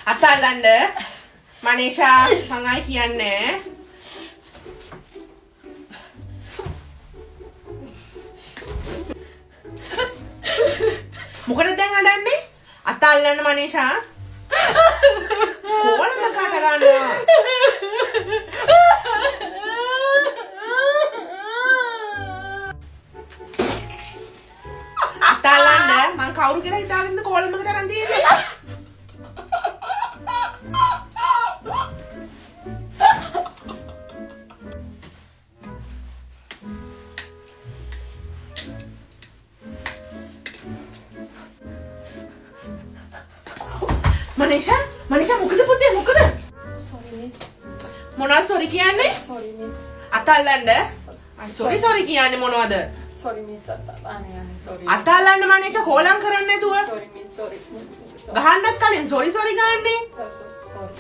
අතල්ලන්න මනේෂා මං ආයි කියන්නේ. මොකටද දැන් අඬන්නේ? අතල්ලන්න මනේෂා. කොහොමද කට ගන්නවා? අතල්ලන්න මං කවුරු කියලා හිතාගෙනද කෝලමකට අරන් තියෙන්නේ? මනේෂා මොකද පුතේ මොකද? Sorry miss. මොනවද සෝරි කියන්නේ? Sorry miss. අතල්ලන්න. සෝරි කියන්නේ මොනවද? Sorry miss. Sorry. අතල්ලන්න මනේෂා කෝලම් කරන්නේ නැතුව. Sorry miss. Sorry. ගහන්නත් කලින් සෝරි ගහන්නේ. Sorry.